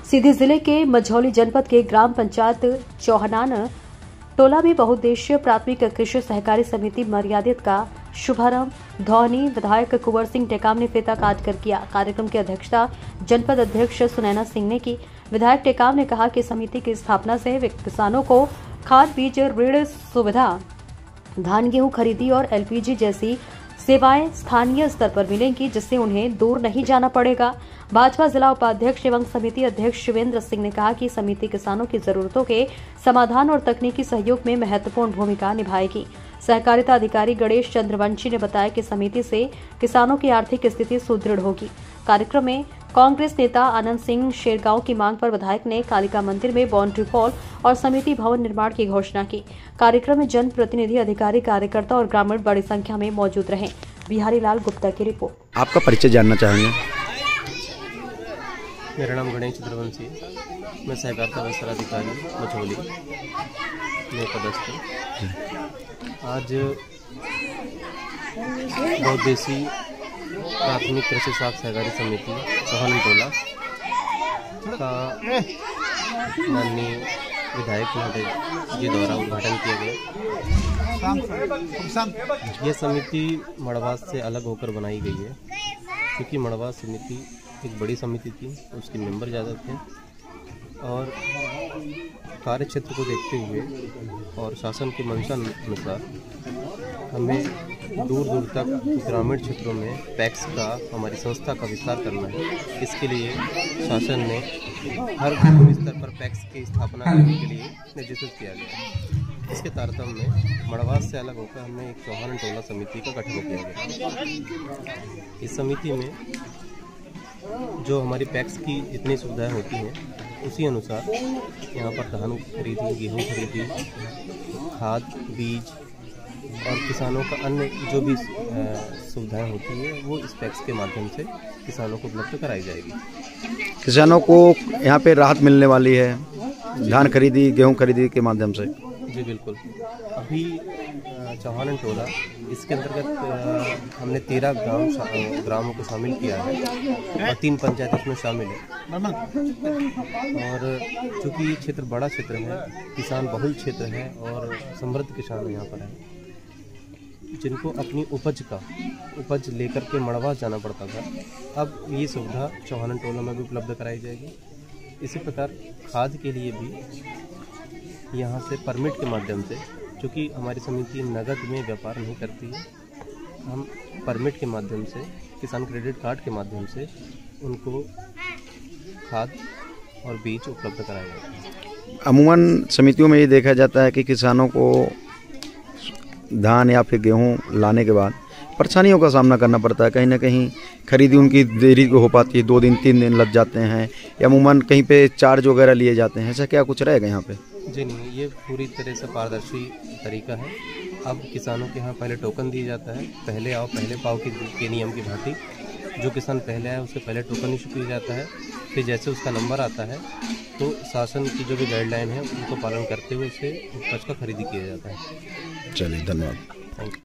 सीधी जिले के मझौली जनपद के ग्राम पंचायत चौहनान टोला में बहुउद्देशीय प्राथमिक कृषि सहकारी समिति मर्यादित का शुभारंभ धौनी विधायक कुंवर सिंह टेकाम ने फीता काट कर किया। कार्यक्रम की अध्यक्षता जनपद अध्यक्ष सुनैना सिंह ने की। विधायक टेकाम ने कहा कि समिति की स्थापना से किसानों को खाद बीज ऋण सुविधा, धान गेहूं खरीदी और एलपीजी जैसी सेवाएं स्थानीय स्तर पर मिलेंगी, जिससे उन्हें दूर नहीं जाना पड़ेगा। भाजपा जिला उपाध्यक्ष एवं समिति अध्यक्ष शिवेंद्र सिंह ने कहा कि समिति किसानों की जरूरतों के समाधान और तकनीकी सहयोग में महत्वपूर्ण भूमिका निभाएगी। सहकारिता अधिकारी गणेश चंद्रवंशी ने बताया कि समिति से किसानों की आर्थिक स्थिति सुदृढ़ होगी। कार्यक्रम में कांग्रेस नेता आनंद सिंह शेरगांव की मांग पर विधायक ने कालिका मंदिर में बाउंड्री वॉल और समिति भवन निर्माण की घोषणा की। कार्यक्रम में जनप्रतिनिधि, अधिकारी, कार्यकर्ता और ग्रामीण बड़ी संख्या में मौजूद रहे। बिहारी लाल गुप्ता की रिपोर्ट। आपका परिचय जानना चाहेंगे? मेरा नाम गणेश चंद्रवंशी, मैं सहकारिता व्यवस्था अधिकारी मझौली में पदस्थ हूँ। आज बहुउद्देशीय प्राथमिक कृषि साख सहकारी समिति चौहनान टोला का माननीय विधायक महोदय जी द्वारा उद्घाटन किया गया। यह समिति मड़वास से अलग होकर बनाई गई है, क्योंकि मड़वास समिति एक बड़ी समिति थी, उसके मेंबर ज़्यादा थे और कार्य क्षेत्र को देखते हुए और शासन के मंशा अनुसार हमें दूर दूर तक ग्रामीण क्षेत्रों में पैक्स का, हमारी संस्था का विस्तार करना है। इसके लिए शासन ने हर ग्रामीण स्तर पर पैक्स की स्थापना करने के लिए निर्देशित किया गया। इसके तारतम्य में मड़वास से अलग होकर हमने एक चौहनान टोला समिति का गठन किया गया। इस समिति में जो हमारी पैक्स की जितनी सुविधाएं होती हैं, उसी अनुसार यहाँ पर धान खरीदी, गेहूँ खरीदी, खाद, बीज और किसानों का अन्य जो भी सुविधाएं होती हैं, वो इस पैक्स के माध्यम से किसानों को उपलब्ध कराई जाएगी। किसानों को यहाँ पे राहत मिलने वाली है धान खरीदी, गेहूँ खरीदी के माध्यम से? जी बिल्कुल। अभी चौहनान टोला, इसके अंतर्गत हमने 13 ग्रामों को शामिल किया है और 3 पंचायत इसमें शामिल है। और चूँकि क्षेत्र बड़ा क्षेत्र है, किसान बहुल क्षेत्र है और समृद्ध किसान यहाँ पर है, जिनको अपनी उपज लेकर के मड़वास जाना पड़ता था, अब ये सुविधा चौहनान टोला में भी उपलब्ध कराई जाएगी। इसी प्रकार खाद के लिए भी यहाँ से परमिट के माध्यम से, चूँकि हमारी समिति नगद में व्यापार नहीं करती है, हम परमिट के माध्यम से, किसान क्रेडिट कार्ड के माध्यम से उनको खाद और बीज उपलब्ध कराए जाते हैं। अमूमन समितियों में ये देखा जाता है कि किसानों को धान या फिर गेहूं लाने के बाद परेशानियों का सामना करना पड़ता है। कहीं ना कहीं खरीदी उनकी देरी हो पाती है, 2 दिन 3 दिन लग जाते हैं, या अमूमन कहीं पे चार्ज वगैरह लिए जाते हैं। ऐसा क्या कुछ रहेगा यहाँ पे? जी नहीं, ये पूरी तरह से पारदर्शी तरीका है। अब किसानों के यहाँ पहले टोकन दिया जाता है, पहले आओ पहले पाओ के नियम की भांति। जो किसान पहले आए उसे पहले टोकन इशू किया जाता है, फिर जैसे उसका नंबर आता है तो शासन की जो भी गाइडलाइन है उनको पालन करते हुए उसे उपज का खरीदी किया जाता है। चलिए, धन्यवाद। Thank you.